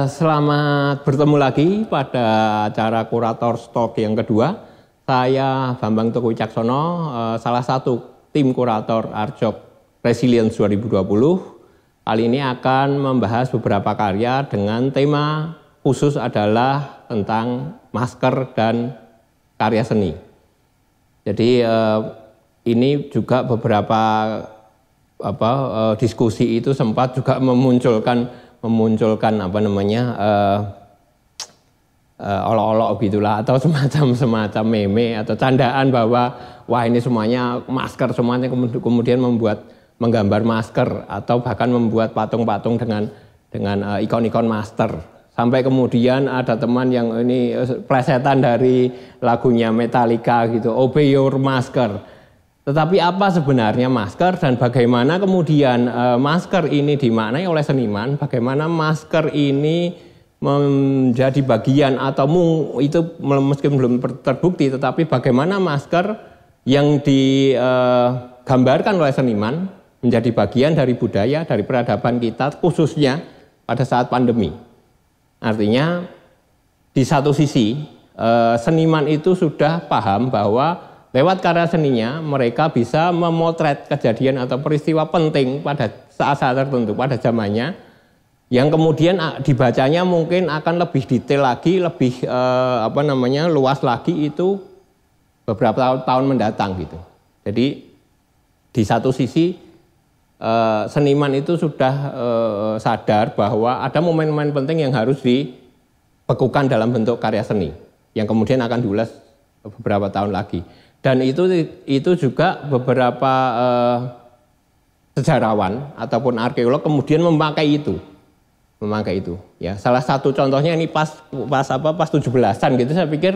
Selamat bertemu lagi pada acara Kurator Talk yang kedua. Saya Bambang Teguh Wicaksono, salah satu tim kurator Arjok Resilience 2020. Kali ini akan membahas beberapa karya dengan tema khusus adalah tentang masker dan karya seni. Jadi ini juga beberapa diskusi itu sempat juga memunculkan olok-olok gitulah, atau semacam meme atau candaan bahwa wah ini semuanya masker, semuanya kemudian menggambar masker atau bahkan membuat patung-patung dengan ikon-ikon masker. Sampai kemudian ada teman yang ini plesetan dari lagunya Metallica gitu, Obey Your Masker. Tetapi apa sebenarnya masker dan bagaimana kemudian masker ini dimaknai oleh seniman, bagaimana masker ini menjadi bagian atau itu meskipun belum terbukti, tetapi bagaimana masker yang digambarkan oleh seniman menjadi bagian dari budaya, dari peradaban kita khususnya pada saat pandemi. Artinya di satu sisi seniman itu sudah paham bahwa lewat karya seninya mereka bisa memotret kejadian atau peristiwa penting pada saat-saat tertentu pada zamannya, yang kemudian dibacanya mungkin akan lebih detail lagi, lebih luas lagi itu beberapa tahun mendatang gitu. Jadi di satu sisi seniman itu sudah sadar bahwa ada momen-momen penting yang harus dibekukan dalam bentuk karya seni yang kemudian akan diulas beberapa tahun lagi. Dan itu juga beberapa sejarawan ataupun arkeolog kemudian memakai itu. Ya, salah satu contohnya ini pas 17-an gitu, saya pikir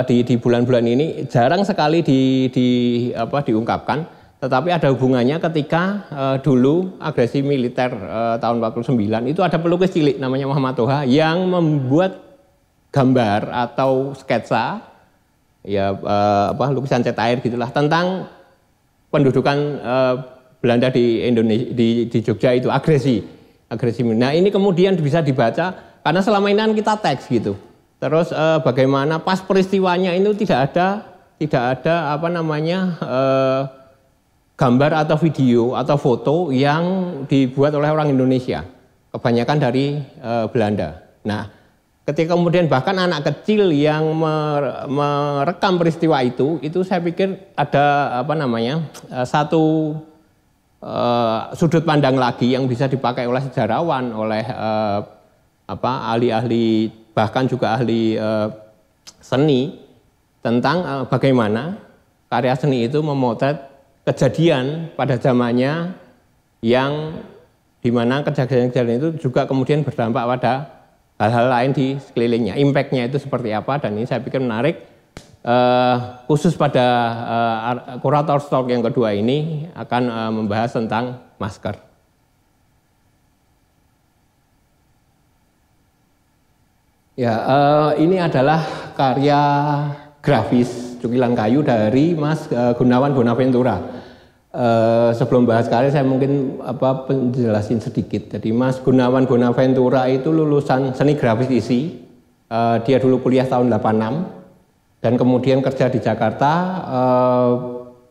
di bulan-bulan ini jarang sekali diungkapkan, tetapi ada hubungannya ketika dulu agresi militer tahun 49 itu ada pelukis cilik namanya Muhammad Toha yang membuat gambar atau sketsa lukisan cat air gitulah tentang pendudukan Belanda di Indonesia, di Jogja itu agresi. Nah ini kemudian bisa dibaca karena selama ini kan kita teks gitu. Terus bagaimana pas peristiwanya itu tidak ada gambar atau video atau foto yang dibuat oleh orang Indonesia, kebanyakan dari Belanda. Nah, ketika kemudian bahkan anak kecil yang merekam peristiwa itu saya pikir ada satu sudut pandang lagi yang bisa dipakai oleh sejarawan, oleh ahli-ahli, bahkan juga ahli seni tentang bagaimana karya seni itu memotret kejadian pada zamannya yang dimana kejadian-kejadian itu juga kemudian berdampak pada hal-hal lain di sekelilingnya, impact-nya itu seperti apa, dan ini saya pikir menarik. Khusus pada Kurator Talk yang kedua ini akan membahas tentang masker. Ya, ini adalah karya grafis cukilan kayu dari Mas Gunawan Bonaventura. Sebelum bahas karya saya mungkin penjelasin sedikit. Jadi Mas Gunawan Bonaventura itu lulusan seni grafis ISI. Dia dulu kuliah tahun 86 dan kemudian kerja di Jakarta.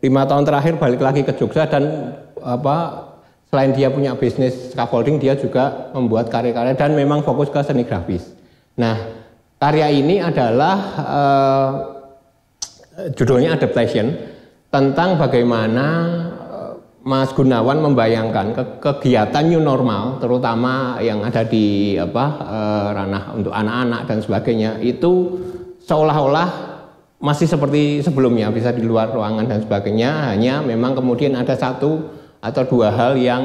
5 tahun terakhir balik lagi ke Jogja dan selain dia punya bisnis scaffolding, dia juga membuat karya-karya dan memang fokus ke seni grafis. Nah, karya ini adalah judulnya Adaptation, tentang bagaimana Mas Gunawan membayangkan kegiatan new normal, terutama yang ada di ranah untuk anak-anak dan sebagainya, itu seolah-olah masih seperti sebelumnya, bisa di luar ruangan dan sebagainya. Hanya memang kemudian ada satu atau dua hal yang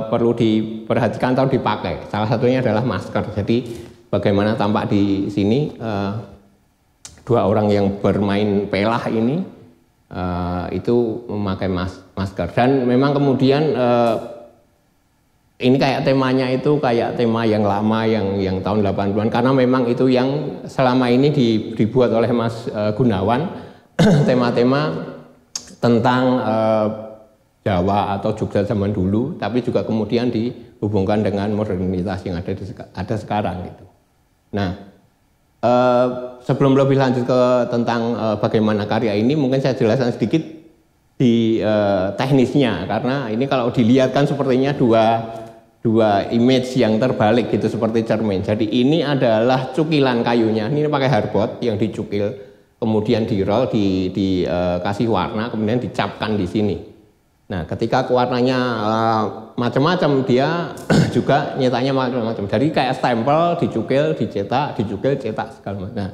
perlu diperhatikan atau dipakai. Salah satunya adalah masker. Jadi bagaimana tampak di sini dua orang yang bermain pelah ini. Itu memakai masker, dan memang kemudian ini kayak temanya itu kayak tema yang lama yang tahun 80-an, karena memang itu yang selama ini dibuat oleh Mas Gunawan tema-tema tentang Jawa atau Jogja zaman dulu, tapi juga kemudian dihubungkan dengan modernitas yang ada sekarang gitu. Nah, sebelum lebih lanjut ke tentang bagaimana karya ini, mungkin saya jelaskan sedikit di teknisnya, karena ini kalau dilihat kan sepertinya dua image yang terbalik gitu seperti cermin. Jadi ini adalah cukilan kayunya, ini pakai hardboard yang dicukil, kemudian di roll, dikasih warna, kemudian dicapkan di sini. Nah, ketika warnanya macam-macam, dia juga nyetanya macam-macam. Jadi kayak stempel, dicukil, dicetak, dicukil, cetak segala macam. Nah,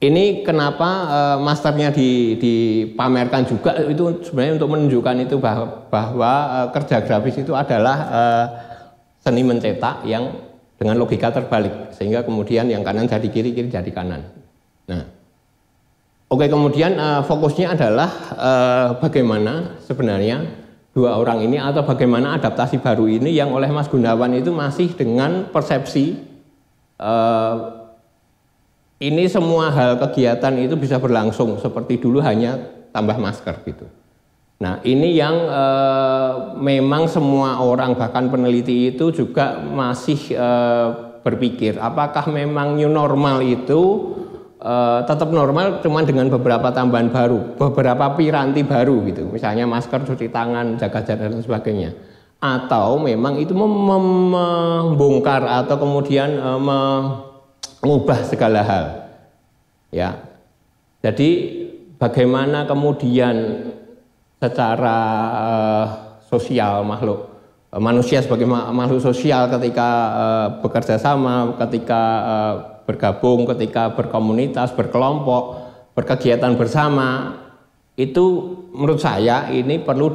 ini kenapa masternya dipamerkan juga, itu sebenarnya untuk menunjukkan itu bahwa kerja grafis itu adalah seni mencetak yang dengan logika terbalik, sehingga kemudian yang kanan jadi kiri, kiri jadi kanan. Nah, oke, kemudian fokusnya adalah bagaimana sebenarnya dua orang ini atau bagaimana adaptasi baru ini yang oleh Mas Gunawan itu masih dengan persepsi ini semua hal kegiatan itu bisa berlangsung seperti dulu hanya tambah masker gitu. Nah, ini yang memang semua orang bahkan peneliti itu juga masih berpikir apakah memang new normal itu tetap normal cuman dengan beberapa tambahan baru, beberapa piranti baru gitu, misalnya masker, cuci tangan, jaga jarak dan sebagainya, atau memang itu membongkar atau kemudian mengubah segala hal, ya. Jadi bagaimana kemudian secara sosial manusia sebagai makhluk sosial ketika bekerja sama, ketika bergabung, ketika berkomunitas, berkelompok, berkegiatan bersama, itu menurut saya ini perlu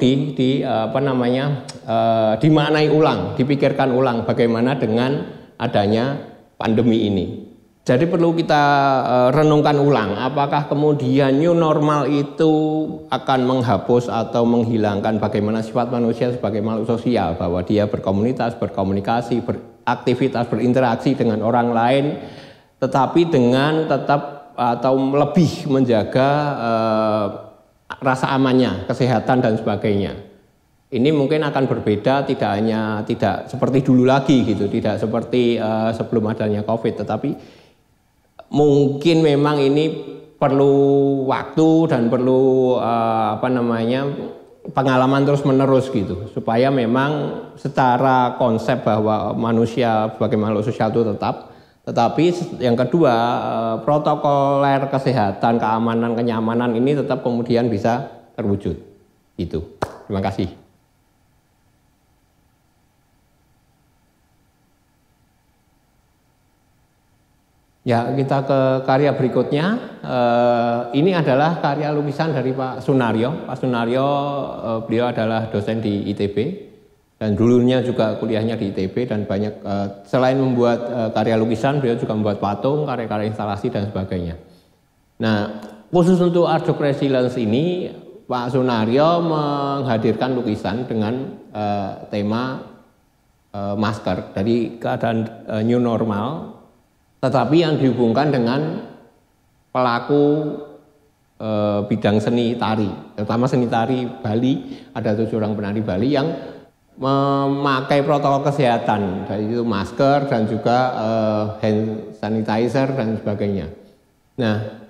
dimaknai ulang, dipikirkan ulang bagaimana dengan adanya pandemi ini. Jadi perlu kita renungkan ulang, apakah kemudian new normal itu akan menghapus atau menghilangkan bagaimana sifat manusia sebagai makhluk sosial, bahwa dia berkomunitas, berkomunikasi, beraktivitas, berinteraksi dengan orang lain, tetapi dengan tetap atau lebih menjaga rasa amannya, kesehatan dan sebagainya. Ini mungkin akan berbeda, tidak seperti dulu lagi gitu, tidak seperti sebelum adanya COVID, tetapi mungkin memang ini perlu waktu dan perlu pengalaman terus menerus gitu, supaya memang secara konsep bahwa manusia sebagai makhluk sosial itu tetap. Tetapi yang kedua, protokoler kesehatan, keamanan, kenyamanan ini tetap kemudian bisa terwujud. Itu. Terima kasih. Ya, kita ke karya berikutnya. Ini adalah karya lukisan dari Pak Sunaryo. Pak Sunaryo, beliau adalah dosen di ITB. Dan dulunya juga kuliahnya di ITB, dan banyak selain membuat karya lukisan, beliau juga membuat patung, karya-karya instalasi dan sebagainya. Nah, khusus untuk Art Jog Resilience ini, Pak Sunaryo menghadirkan lukisan dengan tema masker dari keadaan new normal, tetapi yang dihubungkan dengan pelaku bidang seni tari, terutama seni tari Bali. Ada 7 orang penari Bali yang memakai protokol kesehatan, yaitu masker dan juga hand sanitizer dan sebagainya. Nah,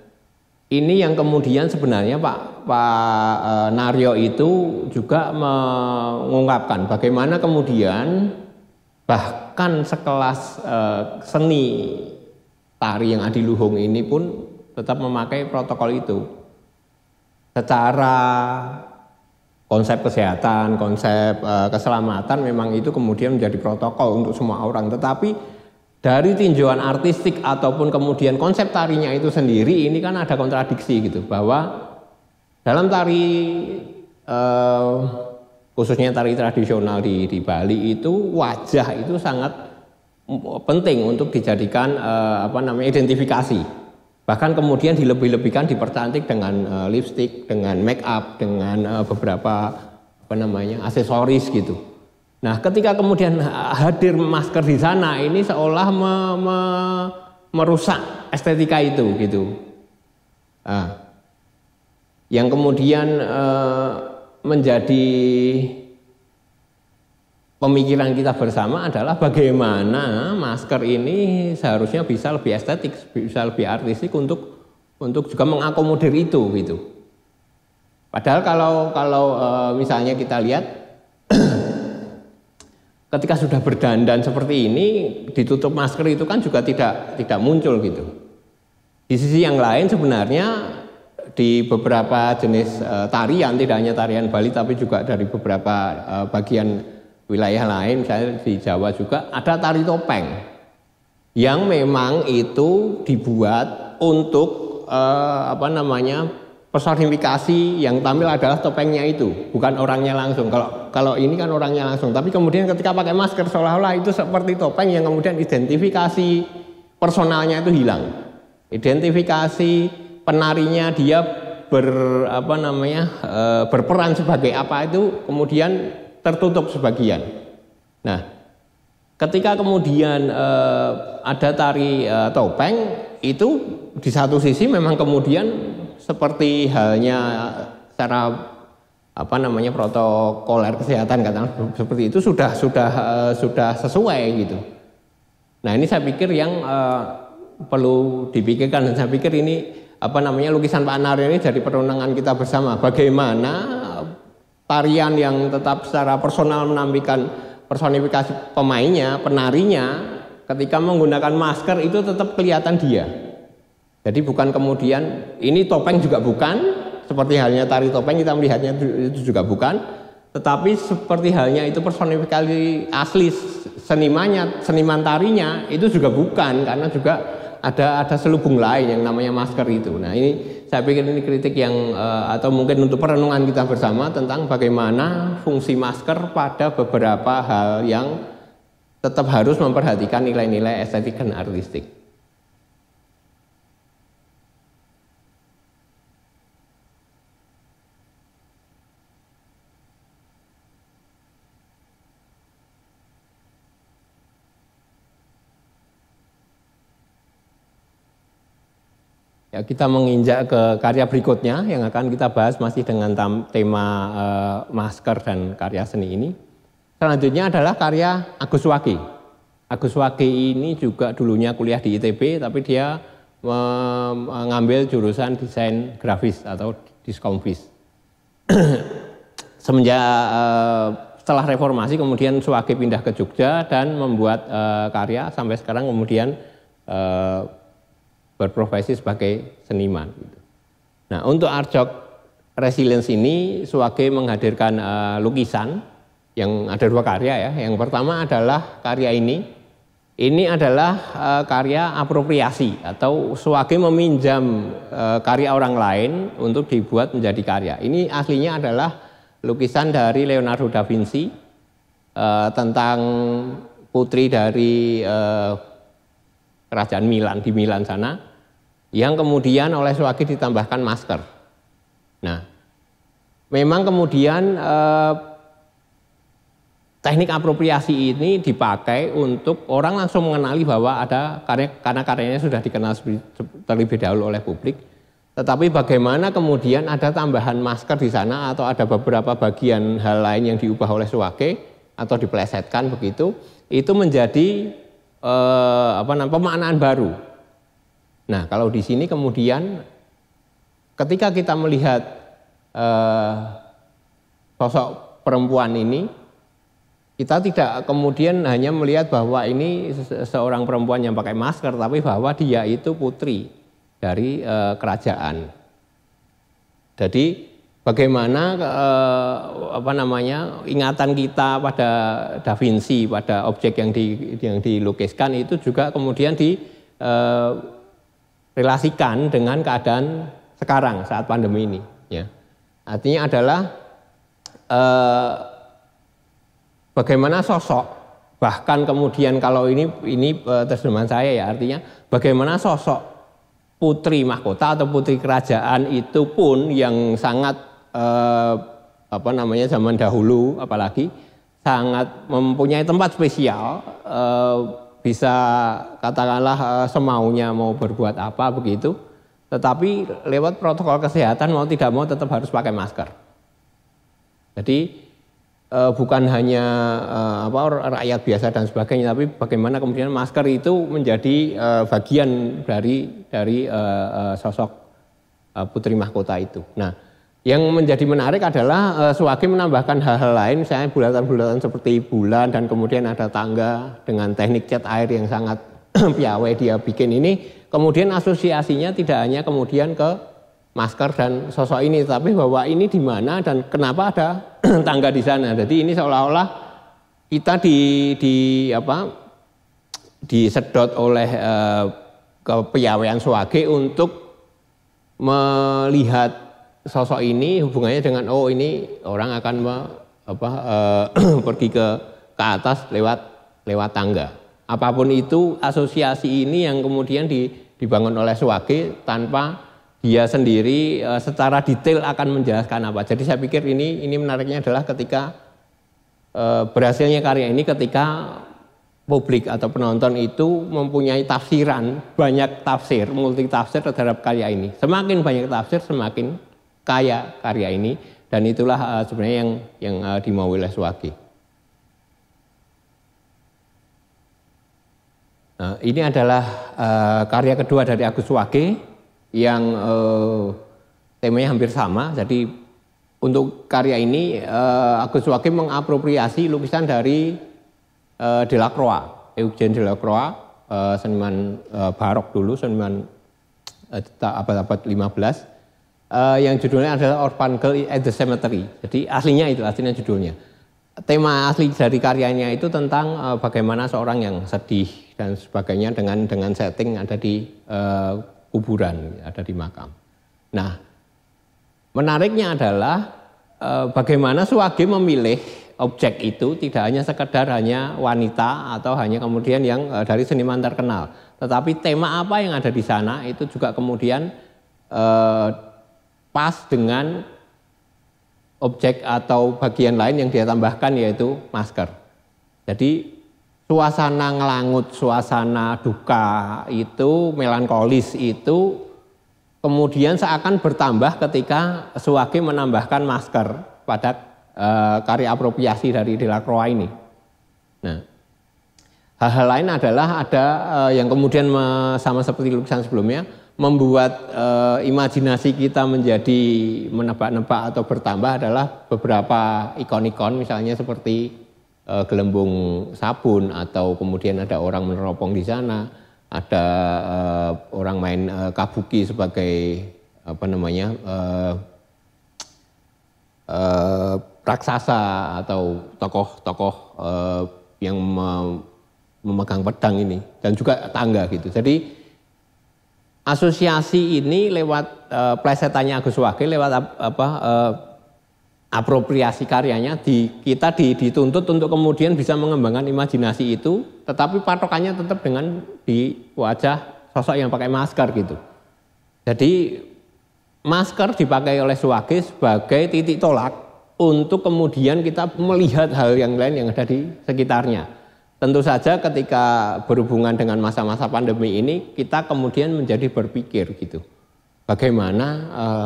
ini yang kemudian sebenarnya Pak Naryo itu juga mengungkapkan bagaimana kemudian bahkan sekelas seni tari yang adiluhung ini pun tetap memakai protokol itu secara konsep kesehatan, konsep keselamatan, memang itu kemudian menjadi protokol untuk semua orang. Tetapi dari tinjauan artistik ataupun kemudian konsep tarinya itu sendiri, ini kan ada kontradiksi gitu, bahwa dalam tari khususnya tari tradisional di Bali itu, wajah itu sangat penting untuk dijadikan identifikasi. Bahkan kemudian dilebih-lebihkan, dipercantik dengan lipstick, dengan make up, dengan beberapa aksesoris gitu. Nah, ketika kemudian hadir masker di sana, ini seolah merusak estetika itu gitu. Yang kemudian menjadi pemikiran kita bersama adalah bagaimana masker ini seharusnya bisa lebih estetik, bisa lebih artistik untuk juga mengakomodir itu gitu. Padahal kalau misalnya kita lihat ketika sudah berdandan seperti ini ditutup masker itu kan juga tidak muncul gitu. Di sisi yang lain sebenarnya di beberapa jenis tarian, tidak hanya tarian Bali tapi juga dari beberapa bagian wilayah lain, misalnya di Jawa juga ada tari topeng yang memang itu dibuat untuk personifikasi, yang tampil adalah topengnya itu, bukan orangnya langsung. Kalau ini kan orangnya langsung, tapi kemudian ketika pakai masker seolah-olah itu seperti topeng yang kemudian identifikasi personalnya itu hilang. Identifikasi penarinya dia berperan sebagai apa itu kemudian tertutup sebagian. Nah, ketika kemudian ada tari topeng itu di satu sisi memang kemudian seperti halnya secara protokoler kesehatan katakanlah seperti itu sudah sesuai gitu. Nah, ini saya pikir yang perlu dipikirkan, dan saya pikir ini lukisan Pak Naryo ini jadi perundangan kita bersama. Bagaimana tarian yang tetap secara personal menampilkan personifikasi pemainnya, penarinya, ketika menggunakan masker itu tetap kelihatan dia. Jadi bukan kemudian ini topeng juga bukan, seperti halnya tari topeng kita melihatnya itu juga bukan, tetapi seperti halnya itu personifikasi asli seniman tarinya itu juga bukan, karena juga ada selubung lain yang namanya masker itu. Nah, ini saya pikir ini kritik yang atau mungkin untuk perenungan kita bersama tentang bagaimana fungsi masker pada beberapa hal yang tetap harus memperhatikan nilai-nilai estetik dan artistik. Ya, kita menginjak ke karya berikutnya yang akan kita bahas masih dengan tema masker dan karya seni ini. Selanjutnya adalah karya Agus Wage. Agus Wage ini juga dulunya kuliah di ITB, tapi dia mengambil jurusan desain grafis atau diskonvis. Setelah reformasi kemudian Wage pindah ke Jogja dan membuat karya sampai sekarang, kemudian berprofesi sebagai seniman. Nah, untuk Art Jog Resilience ini Wage menghadirkan lukisan yang ada dua karya ya. Yang pertama adalah karya ini. Ini adalah karya apropriasi atau Wage meminjam karya orang lain untuk dibuat menjadi karya. Ini aslinya adalah lukisan dari Leonardo da Vinci tentang putri dari kerajaan Milan, di Milan sana, yang kemudian oleh Wage ditambahkan masker. Nah, memang kemudian teknik apropriasi ini dipakai untuk orang langsung mengenali bahwa ada karya, karena karyanya sudah dikenal terlebih dahulu oleh publik. Tetapi bagaimana kemudian ada tambahan masker di sana atau ada beberapa bagian hal lain yang diubah oleh Wage atau dipelesetkan begitu, itu menjadi pemaknaan baru. Nah, kalau di sini kemudian ketika kita melihat sosok perempuan ini, kita tidak kemudian hanya melihat bahwa ini seorang perempuan yang pakai masker, tapi bahwa dia itu putri dari kerajaan. Jadi bagaimana ingatan kita pada Da Vinci, pada objek yang dilukiskan itu juga kemudian relasikan dengan keadaan sekarang saat pandemi ini. Ya. Artinya adalah bagaimana sosok, bahkan kemudian kalau ini terjemahan saya ya, artinya bagaimana sosok putri mahkota atau putri kerajaan itu pun yang sangat zaman dahulu apalagi sangat mempunyai tempat spesial. Bisa katakanlah semaunya mau berbuat apa begitu, tetapi lewat protokol kesehatan mau tidak mau tetap harus pakai masker. Jadi bukan hanya rakyat biasa dan sebagainya, tapi bagaimana kemudian masker itu menjadi bagian dari sosok putri mahkota itu. Nah, yang menjadi menarik adalah Suwagi menambahkan hal-hal lain, misalnya bulatan-bulatan seperti bulan dan kemudian ada tangga dengan teknik cat air yang sangat piawai dia bikin ini. Kemudian asosiasinya tidak hanya kemudian ke masker dan sosok ini, tapi bahwa ini di mana dan kenapa ada tangga di sana. Jadi ini seolah-olah kita disedot oleh kepiawaian Suwagi untuk melihat sosok ini hubungannya dengan ini orang akan pergi ke atas lewat tangga. Apapun itu asosiasi ini yang kemudian dibangun oleh Suwagi tanpa dia sendiri secara detail akan menjelaskan apa. Jadi saya pikir ini menariknya adalah ketika berhasilnya karya ini ketika publik atau penonton itu mempunyai tafsiran, banyak tafsir, multi tafsir terhadap karya ini. Semakin banyak tafsir semakin kaya karya ini, dan itulah sebenarnya yang dimau oleh Suwagi. Ini adalah karya kedua dari Agus Suwagi yang temanya hampir sama. Jadi untuk karya ini Agus Suwagi mengapropriasi lukisan dari Delacroix, Eugène Delacroix, seniman barok dulu, seniman abad-abad 15, yang judulnya adalah Orphan Girl at the Cemetery. Jadi aslinya judulnya. Tema asli dari karyanya itu tentang bagaimana seorang yang sedih dan sebagainya dengan setting ada di kuburan, ada di makam. Nah, menariknya adalah bagaimana Suwagi memilih objek itu tidak hanya sekedar hanya wanita atau hanya kemudian yang dari seniman terkenal, tetapi tema apa yang ada di sana itu juga kemudian pas dengan objek atau bagian lain yang dia tambahkan, yaitu masker. Jadi suasana ngelangut, suasana duka itu, melankolis itu kemudian seakan bertambah ketika Suwagi menambahkan masker pada karya apropriasi dari Delacroix ini. Nah, hal-hal lain adalah ada yang kemudian sama seperti lukisan sebelumnya membuat imajinasi kita menjadi menebak-nebak atau bertambah adalah beberapa ikon-ikon, misalnya seperti gelembung sabun, atau kemudian ada orang meneropong di sana, ada orang main kabuki sebagai raksasa atau tokoh-tokoh yang memegang pedang ini, dan juga tangga gitu. Jadi asosiasi ini lewat plesetannya Agus Suwagi, lewat apropriasi karyanya, kita dituntut untuk kemudian bisa mengembangkan imajinasi itu, tetapi patokannya tetap dengan di wajah sosok yang pakai masker gitu. Jadi masker dipakai oleh Suwagi sebagai titik tolak untuk kemudian kita melihat hal yang lain yang ada di sekitarnya. Tentu saja ketika berhubungan dengan masa-masa pandemi ini, kita kemudian menjadi berpikir gitu. Bagaimana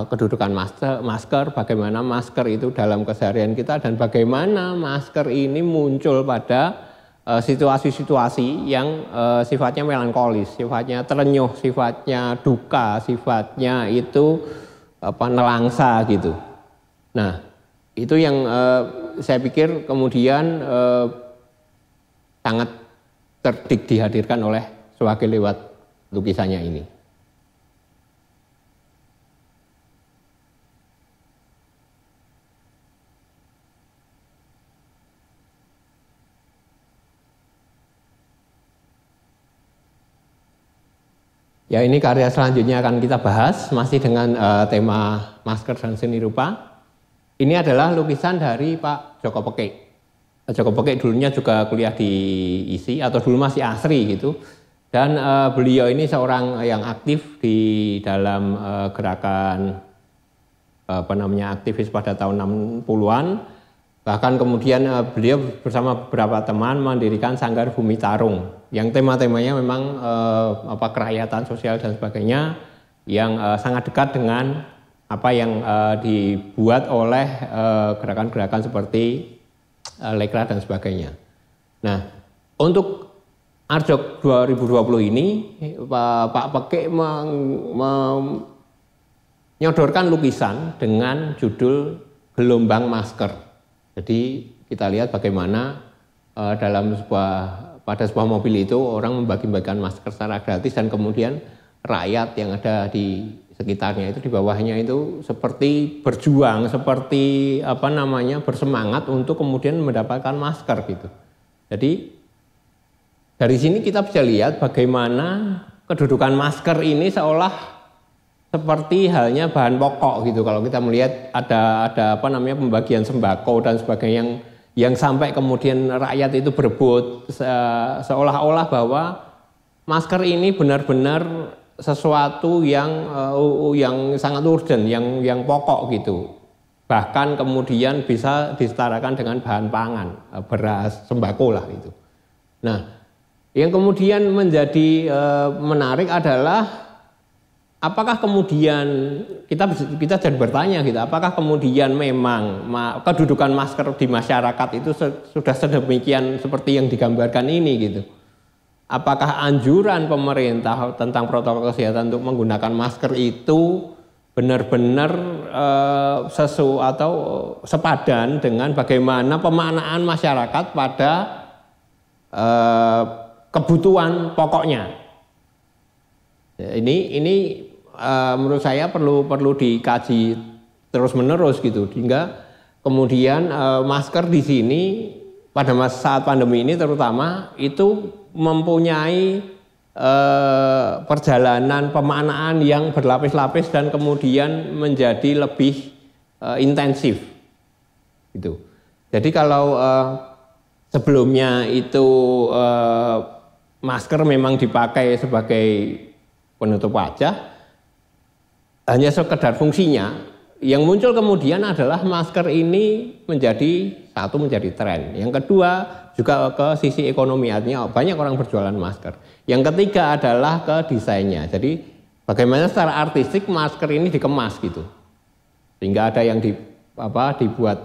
kedudukan masker, bagaimana masker itu dalam keseharian kita, dan bagaimana masker ini muncul pada situasi-situasi yang sifatnya melankolis, sifatnya terenyuh, sifatnya duka, sifatnya itu nelangsa gitu. Nah, itu yang saya pikir kemudian sangat cerdik dihadirkan oleh Suwagi lewat lukisannya ini. Ya, ini karya selanjutnya akan kita bahas, masih dengan tema masker dan seni rupa. Ini adalah lukisan dari Pak Joko Pekik. Joko Pekik dulunya juga kuliah di ISI, atau dulu masih ASRI gitu. Dan beliau ini seorang yang aktif di dalam gerakan aktivis pada tahun 60-an. Bahkan kemudian beliau bersama beberapa teman mendirikan Sanggar Bumi Tarung, yang tema-temanya memang kerakyatan sosial dan sebagainya, yang sangat dekat dengan apa yang dibuat oleh gerakan-gerakan seperti lekra dan sebagainya. Nah, untuk Arjok 2020 ini Pak Pekik menyodorkan lukisan dengan judul Gelombang Masker. Jadi kita lihat bagaimana pada sebuah mobil itu orang membagi-bagikan masker secara gratis dan kemudian rakyat yang ada di sekitarnya itu di bawahnya itu seperti berjuang, seperti bersemangat untuk kemudian mendapatkan masker gitu. Jadi dari sini kita bisa lihat bagaimana kedudukan masker ini seolah seperti halnya bahan pokok gitu. Kalau kita melihat ada pembagian sembako dan sebagainya yang sampai kemudian rakyat itu berebut seolah-olah bahwa masker ini benar-benar sesuatu yang sangat urgent, yang pokok gitu. Bahkan kemudian bisa disetarakan dengan bahan pangan, beras, sembako lah itu. Nah, yang kemudian menjadi menarik adalah apakah kemudian kita jadi bertanya gitu, apakah kemudian memang kedudukan masker di masyarakat itu sudah sedemikian seperti yang digambarkan ini gitu? Apakah anjuran pemerintah tentang protokol kesehatan untuk menggunakan masker itu benar-benar sepadan dengan bagaimana pemaknaan masyarakat pada kebutuhan pokoknya? Ini menurut saya perlu dikaji terus-menerus gitu, hingga kemudian masker di sini pada saat pandemi ini terutama itu mempunyai perjalanan pemaknaan yang berlapis-lapis dan kemudian menjadi lebih intensif gitu. Jadi kalau sebelumnya itu masker memang dipakai sebagai penutup wajah, hanya sekedar fungsinya, yang muncul kemudian adalah masker ini menjadi tren. Yang kedua juga ke sisi ekonomi, artinya banyak orang berjualan masker. Yang ketiga adalah ke desainnya. Jadi bagaimana secara artistik masker ini dikemas gitu, sehingga ada yang dibuat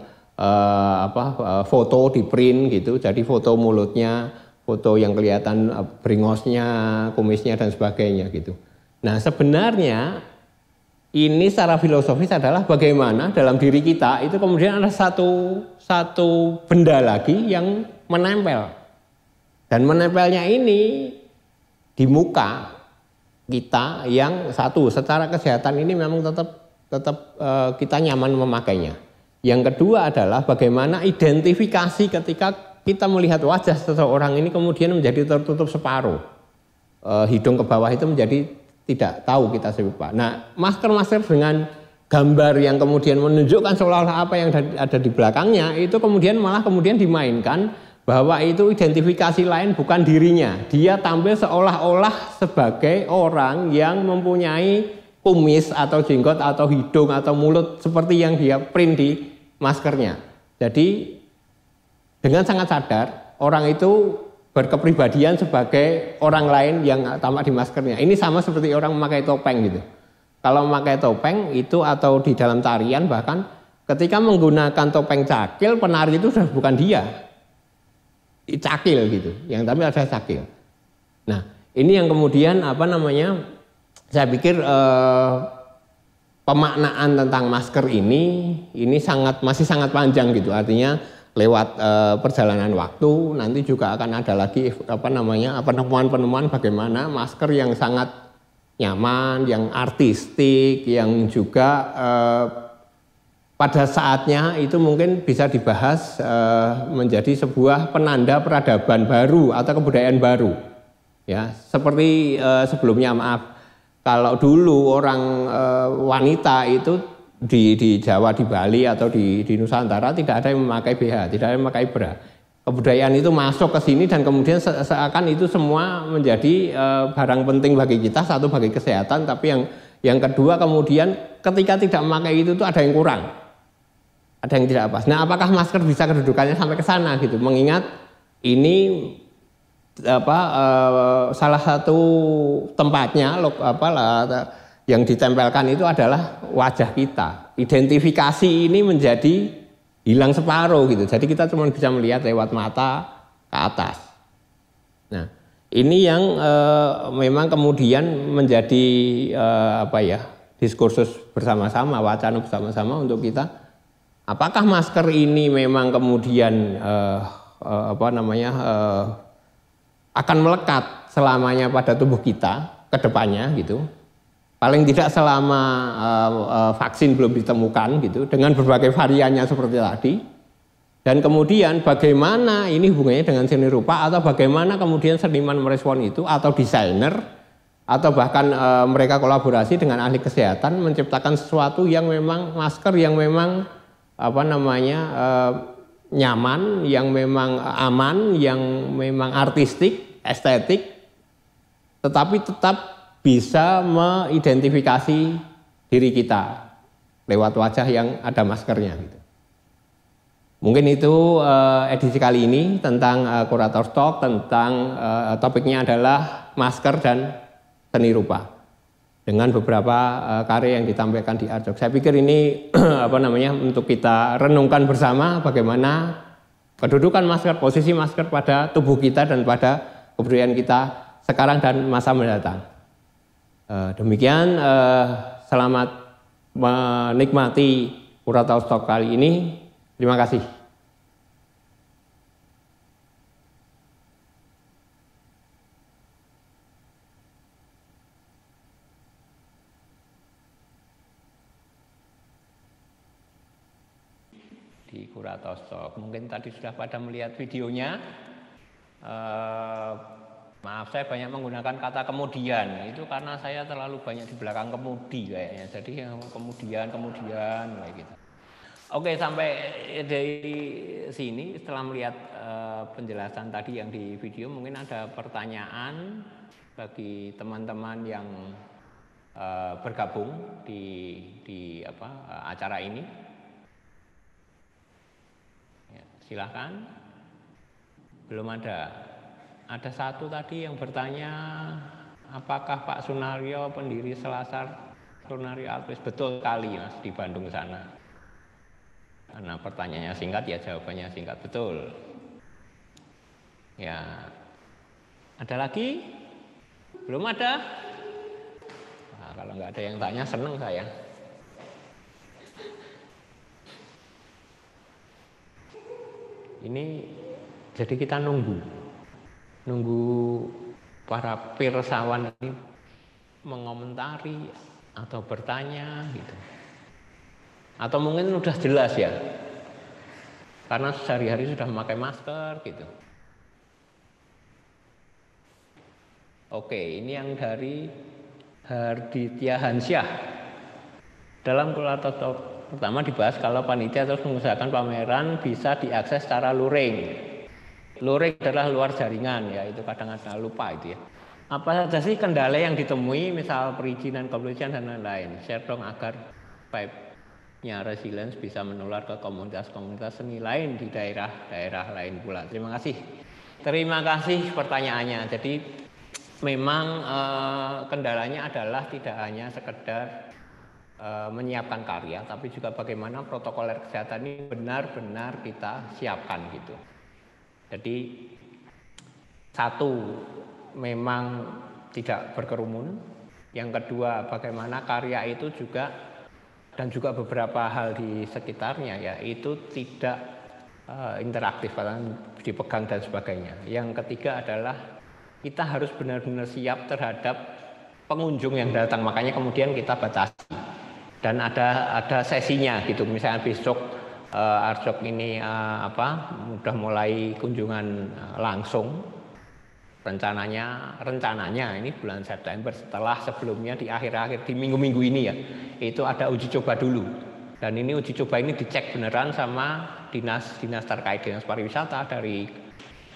foto di print gitu. Jadi foto mulutnya, foto yang kelihatan bringosnya, kumisnya dan sebagainya gitu. Nah sebenarnya ini secara filosofis adalah bagaimana dalam diri kita itu kemudian ada satu benda lagi yang menempel. Dan menempelnya ini di muka kita yang satu, secara kesehatan ini memang tetap kita nyaman memakainya. Yang kedua adalah bagaimana identifikasi ketika kita melihat wajah seseorang ini kemudian menjadi tertutup separuh. Hidung ke bawah itu menjadi tidak tahu kita siapa. Nah, masker-masker dengan gambar yang kemudian menunjukkan seolah-olah apa yang ada di belakangnya itu kemudian dimainkan bahwa itu identifikasi lain bukan dirinya. Dia tampil seolah-olah sebagai orang yang mempunyai kumis atau jenggot atau hidung atau mulut seperti yang dia print di maskernya. Jadi dengan sangat sadar orang itu berkepribadian sebagai orang lain yang tampak di maskernya. Ini sama seperti orang memakai topeng gitu. Kalau memakai topeng itu atau di dalam tarian bahkan ketika menggunakan topeng cakil, penari itu sudah bukan dia. Cakil gitu, yang tapi ada cakil. Nah, ini yang kemudian saya pikir pemaknaan tentang masker ini masih sangat panjang gitu. Artinya lewat perjalanan waktu nanti juga akan ada lagi penemuan-penemuan bagaimana masker yang sangat nyaman, yang artistik, yang juga pada saatnya itu mungkin bisa dibahas menjadi sebuah penanda peradaban baru atau kebudayaan baru. Ya, seperti sebelumnya kalau dulu orang wanita itu di Jawa, di Bali atau di Nusantara tidak ada yang memakai BH, tidak ada yang memakai bra. Kebudayaan itu masuk ke sini dan kemudian seakan itu semua menjadi barang penting bagi kita, satu bagi kesehatan, tapi yang kedua kemudian ketika tidak memakai itu tuh ada yang kurang, ada yang tidak pas. Nah, apakah masker bisa kedudukannya sampai ke sana gitu? Mengingat ini salah satu tempatnya yang ditempelkan itu adalah wajah kita. Identifikasi ini menjadi hilang separuh gitu. Jadi kita cuma bisa melihat lewat mata ke atas. Nah, ini yang memang kemudian menjadi diskursus bersama-sama, wacana bersama-sama untuk kita. Apakah masker ini memang kemudian akan melekat selamanya pada tubuh kita ke depannya gitu. Paling tidak selama vaksin belum ditemukan gitu, dengan berbagai variannya seperti tadi. Dan kemudian bagaimana ini hubungannya dengan seni rupa, atau bagaimana kemudian seniman merespon itu, atau desainer, atau bahkan mereka kolaborasi dengan ahli kesehatan menciptakan sesuatu yang memang masker yang memang nyaman, yang memang aman, yang memang artistik, estetik, tetapi tetap bisa mengidentifikasi diri kita lewat wajah yang ada maskernya gitu. Mungkin itu edisi kali ini tentang Kurator Talk, tentang topiknya adalah masker dan seni rupa dengan beberapa karya yang ditampilkan di Artjok. Saya pikir ini untuk kita renungkan bersama bagaimana kedudukan masker, posisi masker pada tubuh kita dan pada kebudayaan kita sekarang dan masa mendatang. Demikian, selamat menikmati Kurator Talk kali ini. Terima kasih. Di Kurator Talk, mungkin tadi sudah pada melihat videonya. Maaf, saya banyak menggunakan kata kemudian, itu karena saya terlalu banyak di belakang kemudi kayaknya, jadi kemudian kayak gitu. Oke, sampai dari sini setelah melihat penjelasan tadi yang di video, mungkin ada pertanyaan bagi teman-teman yang bergabung di acara ini. Ya, silahkan. Belum ada. Ada satu tadi yang bertanya, apakah Pak Sunario pendiri Selasar Sunario Altruis? Betul sekali Mas, di Bandung sana. Karena pertanyaannya singkat, ya jawabannya singkat, betul. Ya, ada lagi? Belum ada? Nah, kalau nggak ada yang tanya, seneng saya. Ini jadi kita nunggu para pirsawan ini mengomentari atau bertanya gitu. Atau mungkin sudah jelas ya, karena sehari-hari sudah memakai masker gitu. Oke, ini yang dari Harditya Hansyah. Dalam Kurator Talk pertama dibahas kalau panitia terus mengusahakan pameran bisa diakses secara luring. Luring adalah luar jaringan ya, itu kadang-kadang lupa itu ya. Apa saja sih kendala yang ditemui, misal perizinan, kepolisian dan lain-lain. Share dong agar vibe-nya resilience bisa menular ke komunitas-komunitas seni lain di daerah-daerah lain pula. Terima kasih pertanyaannya. Jadi memang kendalanya adalah tidak hanya sekedar menyiapkan karya, tapi juga bagaimana protokoler kesehatan ini benar-benar kita siapkan gitu. Jadi satu, memang tidak berkerumun. Yang kedua, bagaimana karya itu juga dan juga beberapa hal di sekitarnya ya itu tidak interaktif, dipegang dan sebagainya. Yang ketiga adalah kita harus benar-benar siap terhadap pengunjung yang datang, makanya kemudian kita batasi dan ada sesinya gitu. Misalnya besok Artjok ini udah mulai kunjungan langsung, rencananya ini bulan September, setelah sebelumnya di akhir-akhir di minggu-minggu ini ya itu ada uji coba dulu, dan ini uji coba ini dicek beneran sama dinas terkait, dinas pariwisata, dari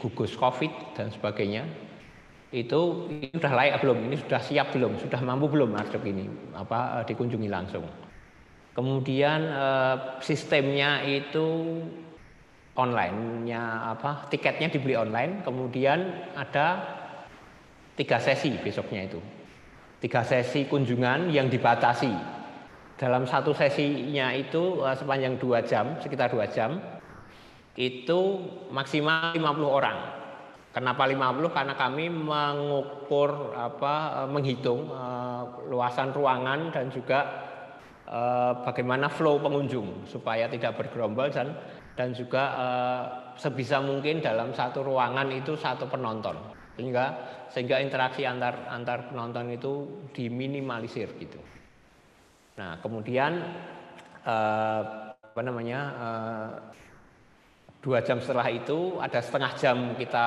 gugus COVID dan sebagainya. Itu sudah layak belum, ini sudah siap belum, sudah mampu belum Artjok ini dikunjungi langsung. Kemudian sistemnya itu online-nya tiketnya dibeli online, kemudian ada 3 sesi besoknya itu. 3 sesi kunjungan yang dibatasi. dalam satu sesinya itu sepanjang 2 jam, sekitar 2 jam, itu maksimal 50 orang. Kenapa 50? Karena kami mengukur menghitung luasan ruangan dan juga bagaimana flow pengunjung supaya tidak bergerombol dan juga sebisa mungkin dalam satu ruangan itu satu penonton, sehingga interaksi antar penonton itu diminimalisir gitu. Nah kemudian 2 jam setelah itu ada setengah jam kita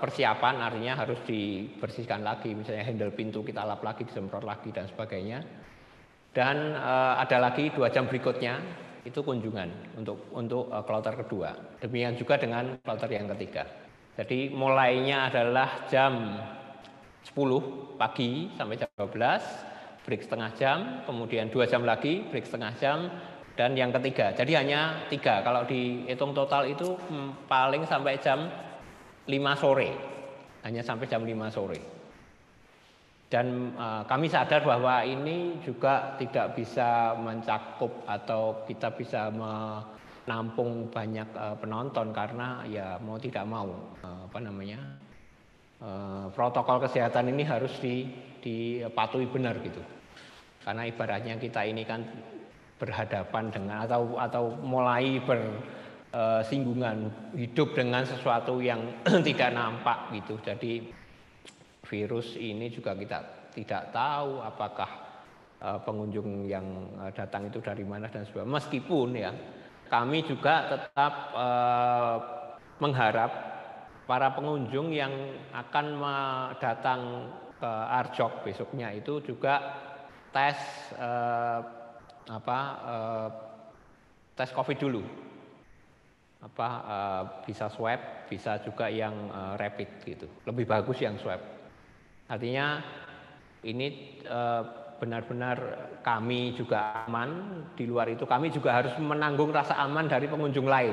persiapan, artinya harus dibersihkan lagi, misalnya handle pintu kita lap lagi, disemprot lagi dan sebagainya. Dan ada lagi 2 jam berikutnya itu kunjungan untuk kloter kedua. Demikian juga dengan kloter yang ketiga. Jadi mulainya adalah jam 10 pagi sampai jam 12, break setengah jam, kemudian 2 jam lagi, break setengah jam, dan yang ketiga. Jadi hanya 3. Kalau dihitung total itu paling sampai jam 5 sore. Hanya sampai jam 5 sore. Dan kami sadar bahwa ini juga tidak bisa mencakup atau kita bisa menampung banyak penonton karena ya mau tidak mau protokol kesehatan ini harus dipatuhi benar gitu. Karena ibaratnya kita ini kan berhadapan dengan atau mulai bersinggungan hidup dengan sesuatu yang tidak nampak gitu. Jadi virus ini juga kita tidak tahu apakah pengunjung yang datang itu dari mana dan sebagainya. Meskipun ya kami juga tetap mengharap para pengunjung yang akan datang ke Arjok besoknya itu juga tes tes COVID dulu. Bisa swab, bisa juga yang rapid gitu. Lebih bagus yang swab. Artinya ini benar-benar kami juga aman. Di luar itu kami juga harus menanggung rasa aman dari pengunjung lain.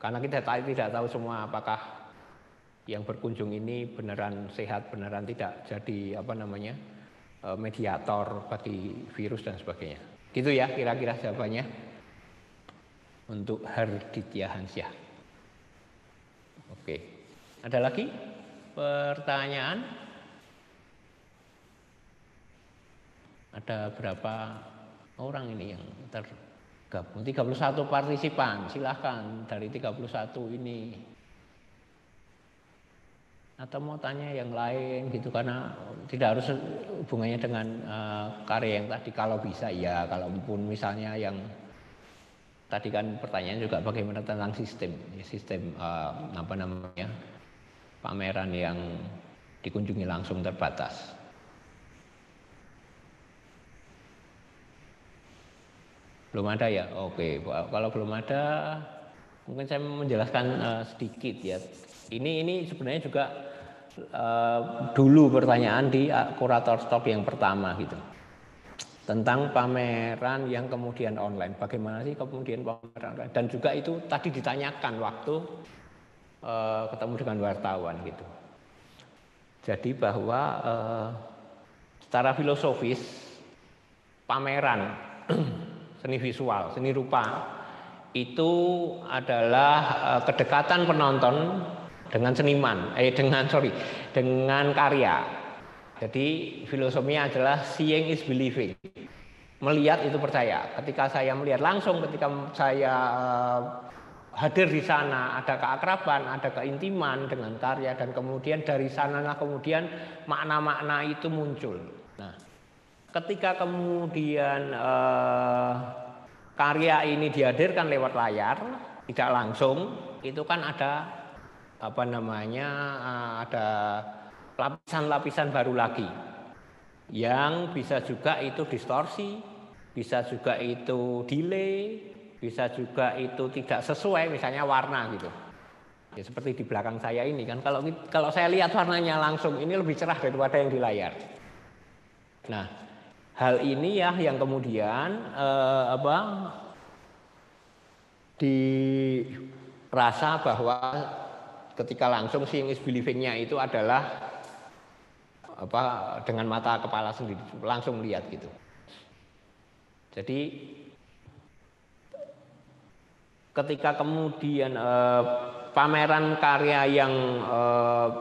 Karena kita tidak tahu semua apakah yang berkunjung ini beneran sehat, beneran tidak jadi mediator bagi virus dan sebagainya. Gitu ya kira-kira jawabannya untuk Harditya Hansyah. Oke. Ada lagi pertanyaan? Ada berapa orang ini yang tergabung? 31 partisipan, silahkan dari 31 ini. Atau mau tanya yang lain gitu, karena tidak harus hubungannya dengan karya yang tadi. Kalau bisa ya, kalaupun misalnya yang tadi kan pertanyaan juga bagaimana tentang sistem pameran yang dikunjungi langsung terbatas. Belum ada ya? Oke, kalau belum ada mungkin saya menjelaskan sedikit ya. Ini sebenarnya juga dulu pertanyaan di kurator stok yang pertama gitu. Tentang pameran yang kemudian online. Bagaimana sih kemudian pameran online? Dan juga itu tadi ditanyakan waktu ketemu dengan wartawan gitu. Jadi bahwa secara filosofis pameran seni visual, seni rupa itu adalah kedekatan penonton dengan seniman, dengan karya. Jadi filosofinya adalah seeing is believing. Melihat itu percaya. Ketika saya melihat langsung, ketika saya hadir di sana, ada keakraban, ada keintiman dengan karya, dan kemudian dari sanalah kemudian makna-makna itu muncul. Nah, ketika kemudian karya ini dihadirkan lewat layar, tidak langsung, itu kan ada ada lapisan-lapisan baru lagi, yang bisa juga itu distorsi, bisa juga itu delay, bisa juga itu tidak sesuai, misalnya warna gitu. Ya seperti di belakang saya ini kan, kalau saya lihat warnanya langsung ini lebih cerah daripada yang di layar. Nah, hal ini ya yang kemudian dirasa bahwa ketika langsung seeing is believing-nya itu adalah dengan mata kepala sendiri, langsung lihat gitu. Jadi ketika kemudian pameran karya yang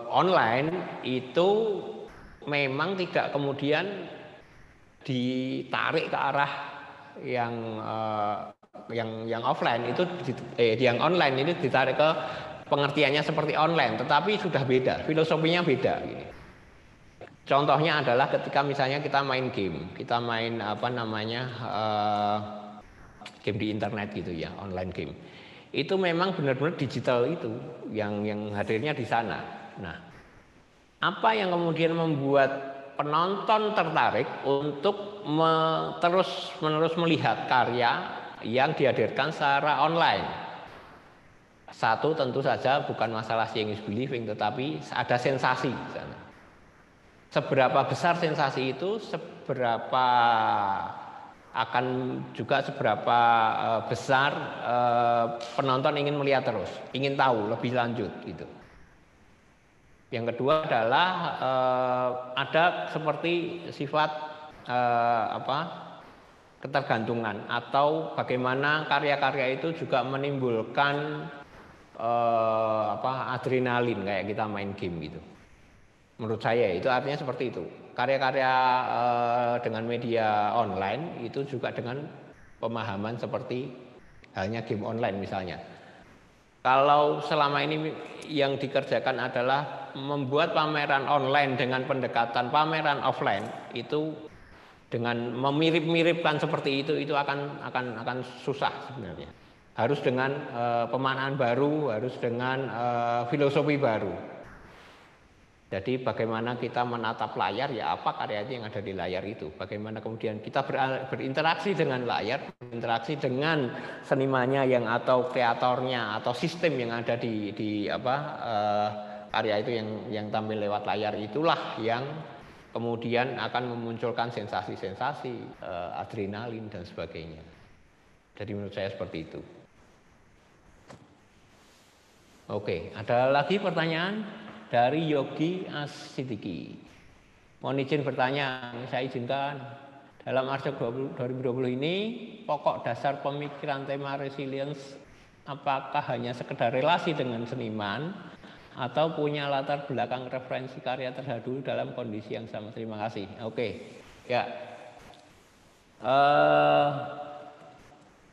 online itu memang tidak kemudian ditarik ke arah yang offline itu yang online ini ditarik ke pengertiannya seperti online, tetapi sudah beda, filosofinya beda gini. Contohnya adalah ketika misalnya kita main game, kita main game di internet gitu ya, online game. Itu memang benar-benar digital itu yang hadirnya di sana. Nah, apa yang kemudian membuat penonton tertarik untuk terus-menerus melihat karya yang dihadirkan secara online? Satu, tentu saja bukan masalah seeing is believing, tetapi ada sensasi di sana. Seberapa besar sensasi itu, seberapa besar penonton ingin melihat terus, ingin tahu lebih lanjut gitu. Yang kedua adalah ada seperti sifat ketergantungan, atau bagaimana karya-karya itu juga menimbulkan adrenalin kayak kita main game gitu. Menurut saya itu artinya seperti itu. Karya-karya dengan media online itu juga dengan pemahaman seperti halnya game online misalnya. Kalau selama ini yang dikerjakan adalah membuat pameran online dengan pendekatan pameran offline, itu dengan memirip-miripkan seperti itu akan susah sebenarnya. Harus dengan pemaknaan baru, harus dengan filosofi baru. Jadi bagaimana kita menatap layar, ya apa karya yang ada di layar itu. Bagaimana kemudian kita berinteraksi dengan layar, berinteraksi dengan senimannya atau kreatornya atau sistem yang ada di karya itu yang tampil lewat layar, itulah yang kemudian akan memunculkan sensasi-sensasi, adrenalin dan sebagainya. Jadi menurut saya seperti itu. Oke, ada lagi pertanyaan? Dari Yogi Asidiki. Mohon izin bertanya, saya izinkan. Dalam Arjok 2020 ini, pokok dasar pemikiran tema resilience apakah hanya sekedar relasi dengan seniman atau punya latar belakang referensi karya terdahulu dalam kondisi yang sama? Terima kasih. Oke, ya.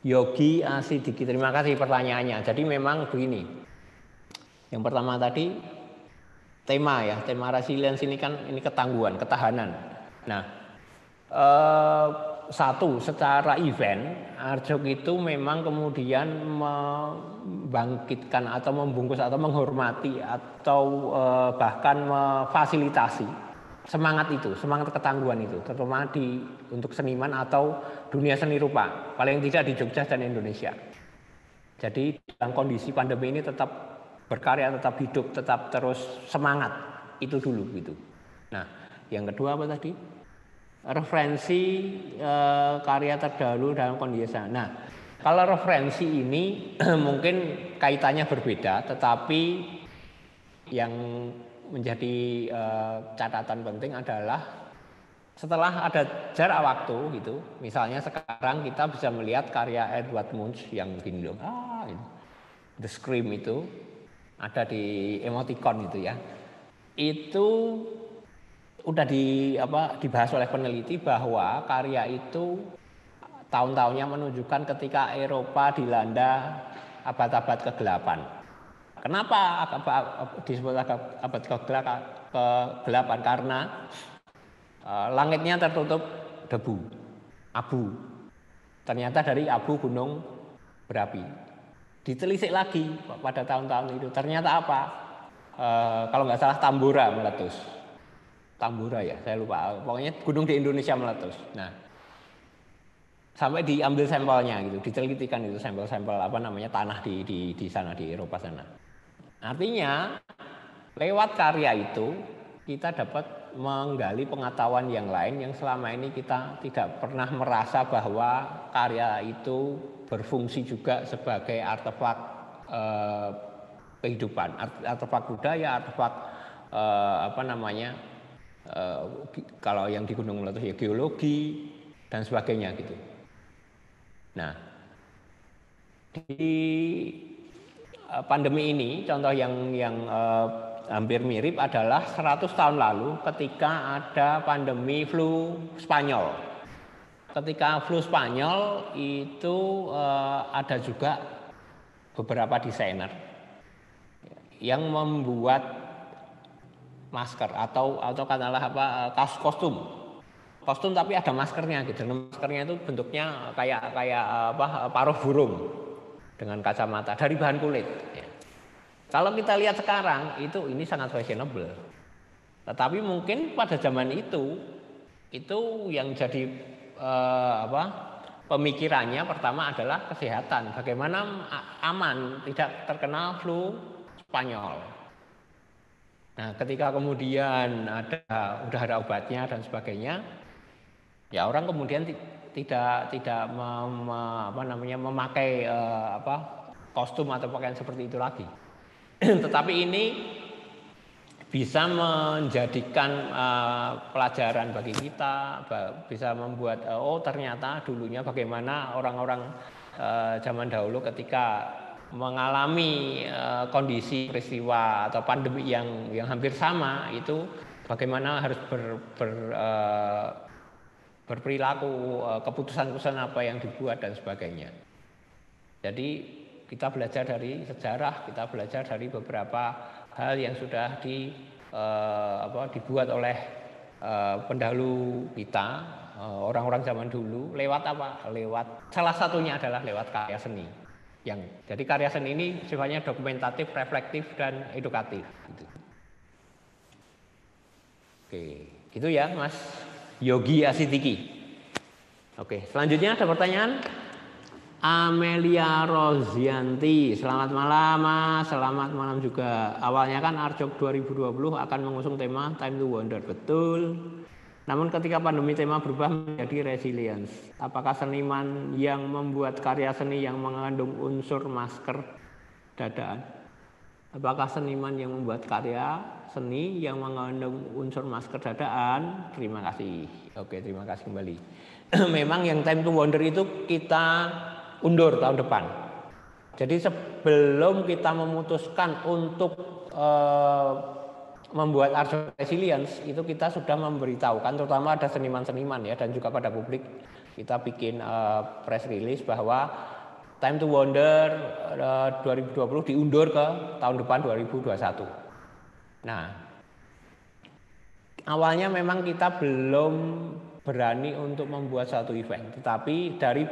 Yogi Asidiki, terima kasih pertanyaannya. Jadi memang begini. Yang pertama tadi, tema resilience ini kan ketangguhan, ketahanan. Nah, satu, secara event Arjok itu memang kemudian membangkitkan atau membungkus atau menghormati atau bahkan memfasilitasi semangat ketangguhan itu, terutama untuk seniman atau dunia seni rupa, paling tidak di Jogja dan Indonesia. Jadi dalam kondisi pandemi ini tetap berkarya, tetap hidup, tetap terus semangat, itu dulu gitu. Nah, yang kedua apa tadi? Referensi karya terdahulu dalam kondisi. Nah, kalau referensi ini mungkin kaitannya berbeda, tetapi yang menjadi catatan penting adalah setelah ada jarak waktu gitu, misalnya sekarang kita bisa melihat karya Edward Munch yang begini loh, The Scream itu ada di emoticon itu ya. Itu udah dibahas oleh peneliti bahwa karya itu tahun-tahunnya menunjukkan ketika Eropa dilanda abad-abad kegelapan. Kenapa disebut abad kegelapan? Karena langitnya tertutup debu, abu. Ternyata dari abu gunung berapi. Ditelisik lagi pada tahun-tahun itu, ternyata apa? Kalau nggak salah Tambora meletus. Tambora ya, saya lupa. Pokoknya gunung di Indonesia meletus. Nah, sampai diambil sampelnya gitu, ditelitikan itu sampel-sampel tanah di sana di Eropa sana. Artinya lewat karya itu kita dapat menggali pengetahuan yang lain yang selama ini kita tidak pernah merasa bahwa karya itu berfungsi juga sebagai artefak kehidupan, artefak budaya, artefak Kalau yang di gunung meletus ya geologi dan sebagainya gitu. Nah, di pandemi ini contoh yang hampir mirip adalah 100 tahun lalu ketika ada pandemi flu Spanyol. Ketika flu Spanyol itu ada juga beberapa desainer yang membuat masker atau katakanlah kaos kostum tapi ada maskernya gitu. Maskernya itu bentuknya kayak paruh burung dengan kacamata dari bahan kulit ya. Kalau kita lihat sekarang ini sangat fashionable, tetapi mungkin pada zaman itu yang jadi pemikirannya pertama adalah kesehatan, bagaimana aman tidak terkena flu Spanyol. Nah, ketika kemudian udah ada obatnya dan sebagainya, ya orang kemudian tidak memakai kostum atau pakaian seperti itu lagi. Tetapi ini bisa menjadikan pelajaran bagi kita, bisa membuat ternyata dulunya bagaimana orang-orang zaman dahulu ketika mengalami kondisi peristiwa atau pandemi yang hampir sama itu bagaimana harus berperilaku, keputusan-keputusan apa yang dibuat dan sebagainya. Jadi kita belajar dari sejarah, kita belajar dari beberapa hal yang sudah dibuat oleh pendahulu kita, orang-orang zaman dulu lewat apa? Lewat salah satunya adalah lewat karya seni. Jadi karya seni ini sifatnya dokumentatif, reflektif, dan edukatif. Gitu. Oke, gitu ya Mas Yogi Asidiki. Oke, selanjutnya ada pertanyaan. Amelia Rozianti, selamat malam Mas, selamat malam juga. Awalnya kan Arjok 2020 akan mengusung tema Time to Wonder, betul. Namun ketika pandemi tema berubah menjadi resilience. Apakah seniman yang membuat karya seni yang mengandung unsur masker dadaan? Apakah seniman yang membuat karya seni yang mengandung unsur masker dadaan? Terima kasih. Oke, terima kasih kembali. Memang yang Time to Wonder itu kita undur tahun depan. Jadi sebelum kita memutuskan untuk membuat Arjok Resilience itu kita sudah memberitahukan, terutama ada seniman-seniman ya dan juga pada publik, kita bikin press release bahwa Time to Wonder 2020 diundur ke tahun depan 2021. Nah, awalnya memang kita belum berani untuk membuat satu event, tetapi dari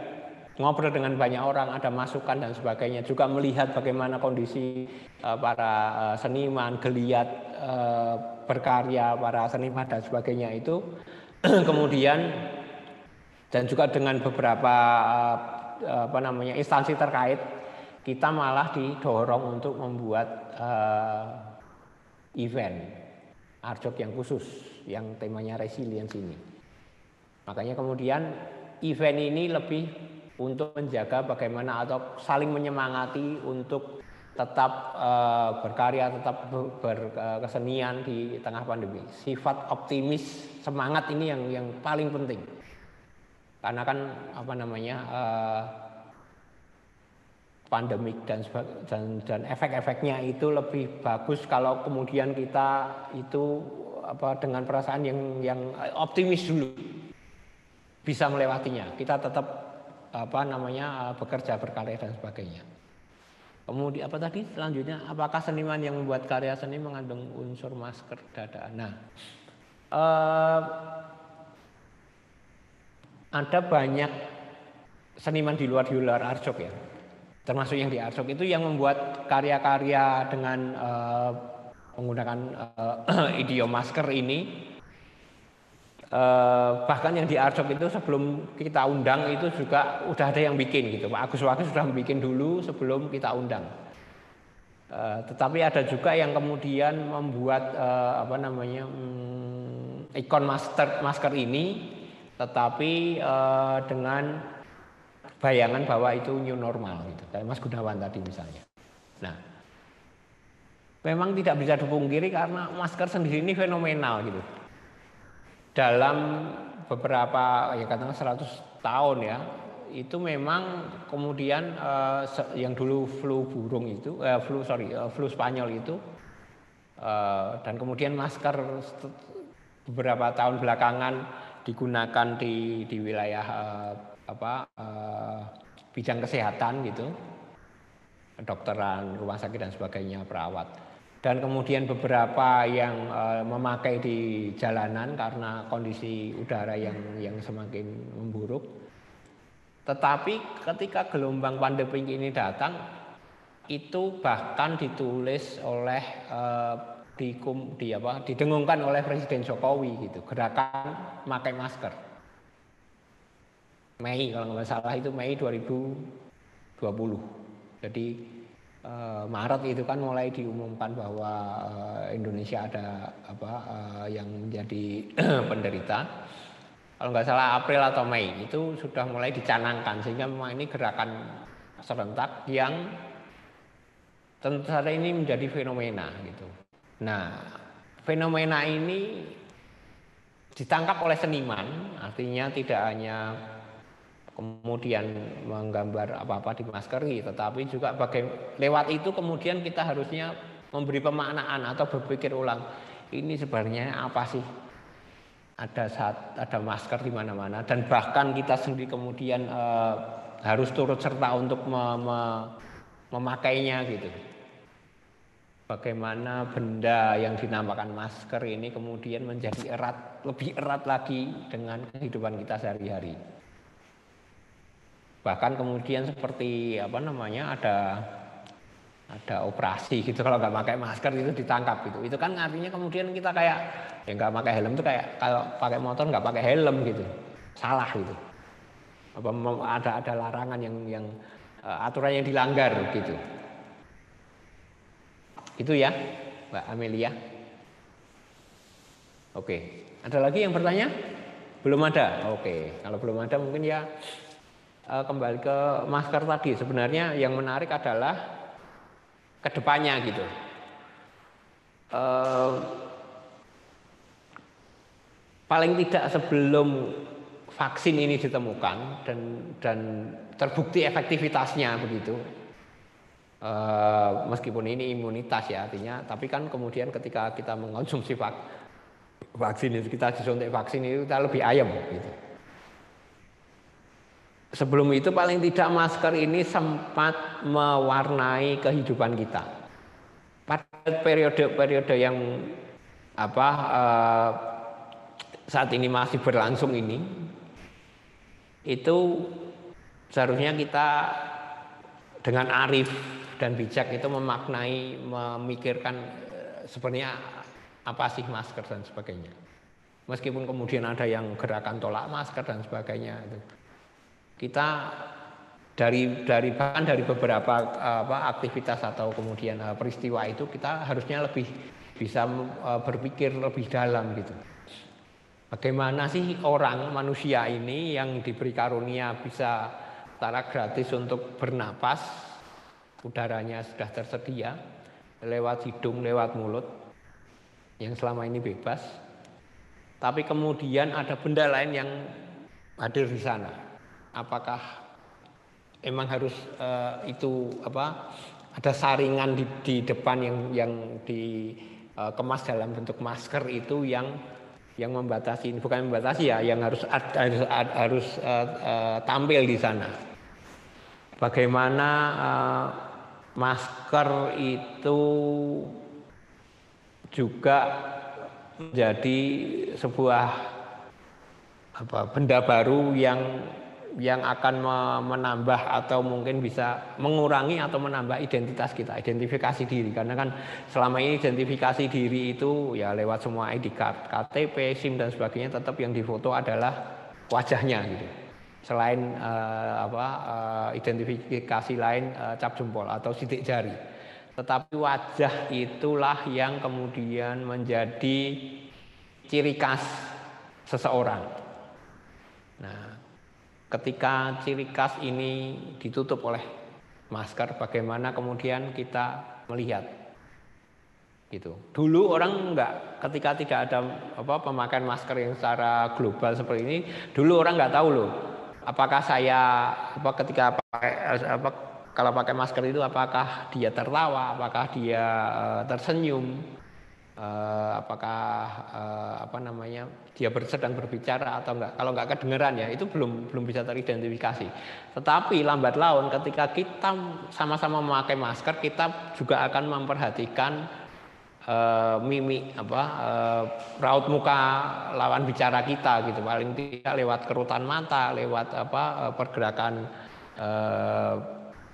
ngobrol dengan banyak orang, ada masukan dan sebagainya, juga melihat bagaimana kondisi para seniman, geliat berkarya, para seniman dan sebagainya itu kemudian dan juga dengan beberapa instansi terkait, kita malah didorong untuk membuat event Arjok yang khusus yang temanya resilience ini. Makanya kemudian event ini lebih untuk menjaga bagaimana atau saling menyemangati untuk tetap berkarya, tetap berkesenian di tengah pandemi. Sifat optimis, semangat ini yang paling penting. Karena kan pandemik dan efek-efeknya itu lebih bagus kalau kemudian kita itu dengan perasaan yang optimis dulu bisa melewatinya. Kita tetap bekerja, berkarya dan sebagainya. Kemudian selanjutnya, apakah seniman yang membuat karya seni mengandung unsur masker dadaan? Nah, ada banyak seniman di luar Arjok ya, termasuk yang di Arjok itu yang membuat karya-karya dengan menggunakan idiom masker ini. Bahkan yang di Arjok itu sebelum kita undang itu juga udah ada yang bikin gitu. Pak Agus Wakil sudah bikin dulu sebelum kita undang. Tetapi ada juga yang kemudian membuat ikon masker ini, tetapi dengan bayangan bahwa itu new normal gitu. Kayak Mas Gunawan tadi misalnya. Nah, memang tidak bisa dipungkiri karena masker sendiri ini fenomenal gitu. dalam beberapa ya katakanlah 100 tahun ya, itu memang kemudian yang dulu flu burung itu flu Spanyol itu dan kemudian masker beberapa tahun belakangan digunakan di wilayah bidang kesehatan gitu, kedokteran, rumah sakit dan sebagainya, perawat. Dan kemudian beberapa yang memakai di jalanan karena kondisi udara yang semakin memburuk. Tetapi ketika gelombang pandemi ini datang, itu bahkan ditulis oleh didengungkan oleh Presiden Jokowi gitu, gerakan pakai masker. Mei kalau nggak salah itu Mei 2020. Jadi Maret itu kan mulai diumumkan bahwa Indonesia ada yang menjadi penderita. Kalau nggak salah April atau Mei itu sudah mulai dicanangkan, sehingga memang ini gerakan serentak yang tentu saja ini menjadi fenomena gitu. Nah, fenomena ini ditangkap oleh seniman, artinya tidak hanya kemudian menggambar apa-apa di masker, tetapi juga lewat itu kemudian kita harusnya memberi pemaknaan atau berpikir ulang, ini sebenarnya apa sih? Ada masker di mana-mana, dan bahkan kita sendiri kemudian harus turut serta untuk memakainya gitu. Bagaimana benda yang dinamakan masker ini kemudian menjadi lebih erat lagi dengan kehidupan kita sehari-hari. Bahkan kemudian seperti ada operasi gitu, kalau nggak pakai masker itu ditangkap gitu. Itu kan artinya kemudian kita kayak ya nggak pakai helm itu kayak kalau pakai motor nggak pakai helm gitu, salah gitu. Ada larangan yang aturan yang dilanggar gitu. Itu ya, Mbak Amelia. Oke, ada lagi yang bertanya? Belum ada. Oke, kalau belum ada mungkin ya kembali ke masker tadi. Sebenarnya yang menarik adalah kedepannya gitu. Paling tidak sebelum vaksin ini ditemukan dan terbukti efektivitasnya begitu. Meskipun ini imunitas ya artinya, tapi kan kemudian ketika kita mengkonsumsi vaksin itu, kita disuntik vaksin itu kita lebih ayem gitu. Sebelum itu paling tidak masker ini sempat mewarnai kehidupan kita. Pada periode yang saat ini masih berlangsung ini, itu seharusnya kita dengan arif dan bijak itu memikirkan sebenarnya apa sih masker dan sebagainya. Meskipun kemudian ada yang gerakan tolak masker dan sebagainya itu. Kita bahkan dari beberapa aktivitas atau kemudian peristiwa itu kita harusnya lebih bisa berpikir lebih dalam gitu. Bagaimana sih manusia ini yang diberi karunia bisa secara gratis untuk bernapas, udaranya sudah tersedia lewat hidung, lewat mulut yang selama ini bebas, tapi kemudian ada benda lain yang hadir di sana. Apakah emang harus ada saringan di depan yang dikemas dalam bentuk masker itu yang membatasi, bukan membatasi ya, yang harus tampil di sana. Bagaimana masker itu juga menjadi sebuah benda baru yang akan menambah atau mungkin bisa mengurangi atau menambah identitas kita, identifikasi diri. Karena kan selama ini identifikasi diri itu ya lewat semua ID card, KTP, SIM dan sebagainya, tetap yang difoto adalah wajahnya gitu. Selain identifikasi lain cap jempol atau sidik jari. Tetapi wajah itulah yang kemudian menjadi ciri khas seseorang. Nah, ketika ciri khas ini ditutup oleh masker, bagaimana kemudian kita melihat gitu. Dulu orang ketika tidak ada pemakaian masker yang secara global seperti ini, dulu orang nggak tahu loh, apakah saya ketika kalau pakai masker itu apakah dia tertawa, apakah dia tersenyum, apakah dia sedang berbicara atau enggak. Kalau enggak kedengeran ya itu belum bisa teridentifikasi. Tetapi lambat laun ketika kita sama-sama memakai masker, kita juga akan memperhatikan mimik raut muka lawan bicara kita gitu, paling tidak lewat kerutan mata, lewat pergerakan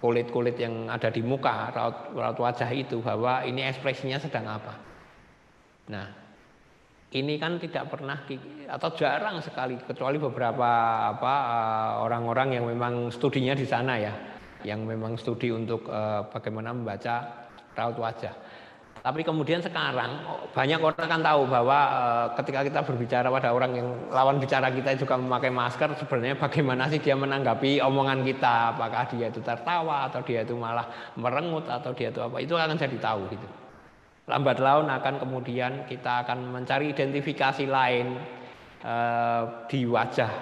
kulit yang ada di muka, raut wajah itu, bahwa ini ekspresinya sedang apa. Nah, ini kan tidak pernah atau jarang sekali, kecuali beberapa orang-orang yang memang studinya di sana ya, yang memang studi untuk bagaimana membaca raut wajah. Tapi kemudian sekarang banyak orang kan tahu bahwa ketika kita berbicara pada orang yang lawan bicara kita juga memakai masker, sebenarnya bagaimana sih dia menanggapi omongan kita, apakah dia itu tertawa atau dia itu malah merengut atau dia itu apa, itu akan jadi tahu gitu. Lambat laun akan kemudian kita akan mencari identifikasi lain di wajah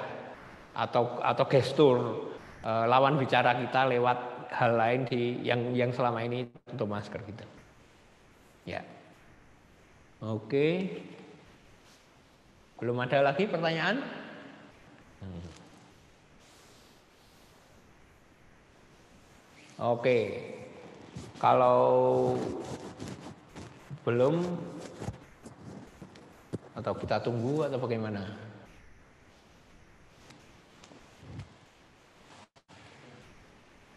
atau gestur lawan bicara kita lewat hal lain yang selama ini tutup masker gitu. Ya. Oke. Belum ada lagi pertanyaan? Oke. Kalau belum atau kita tunggu atau bagaimana?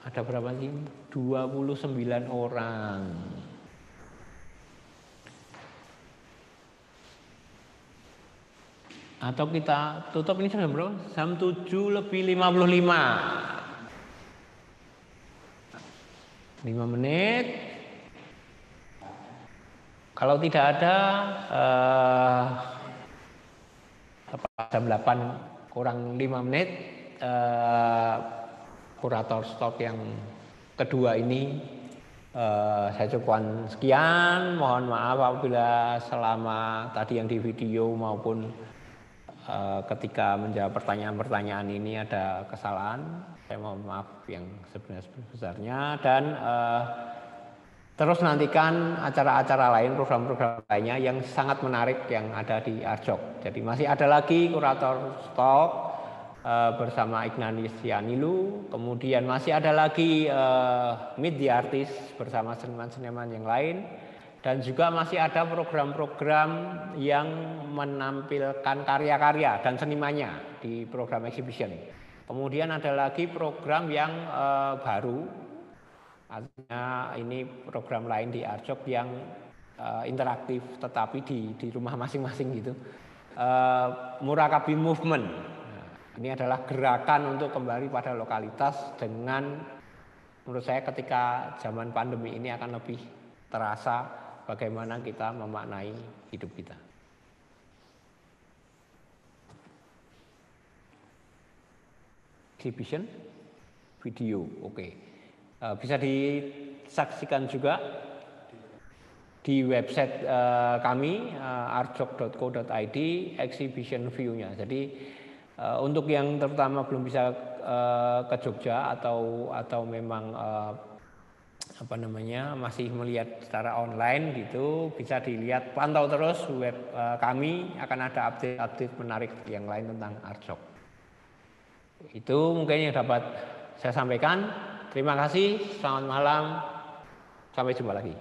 Ada berapa sih? 29 orang. Atau kita tutup ini jam berapa? Jam 7:55. 5 menit. Kalau tidak ada jam 8 kurang 5 menit kurator stok yang kedua ini saya cukupkan sekian. Mohon maaf apabila selama tadi yang di video maupun ketika menjawab pertanyaan-pertanyaan ini ada kesalahan. Saya mohon maaf yang sebesar-besarnya, dan terus nantikan acara-acara lain, program-program lainnya yang sangat menarik yang ada di Arjok. Jadi masih ada lagi kurator stok bersama Ignatius Yanilu, kemudian masih ada lagi Meet the Artist bersama seniman-seniman yang lain. Dan juga masih ada program-program yang menampilkan karya-karya dan senimannya di program exhibition. Kemudian ada lagi program yang baru, artinya ini program lain di Arjok yang interaktif tetapi di rumah masing-masing gitu. Murakabi Movement. Nah, ini adalah gerakan untuk kembali pada lokalitas dengan, menurut saya ketika zaman pandemi ini akan lebih terasa bagaimana kita memaknai hidup kita. Exhibition video, oke. Bisa disaksikan juga di website kami arjok.co.id, exhibition view-nya. Jadi untuk yang terutama belum bisa ke Jogja atau memang masih melihat secara online gitu, bisa dilihat, pantau terus web kami, akan ada update-update menarik yang lain tentang Arjok. Itu mungkin yang dapat saya sampaikan. Terima kasih, selamat malam, sampai jumpa lagi.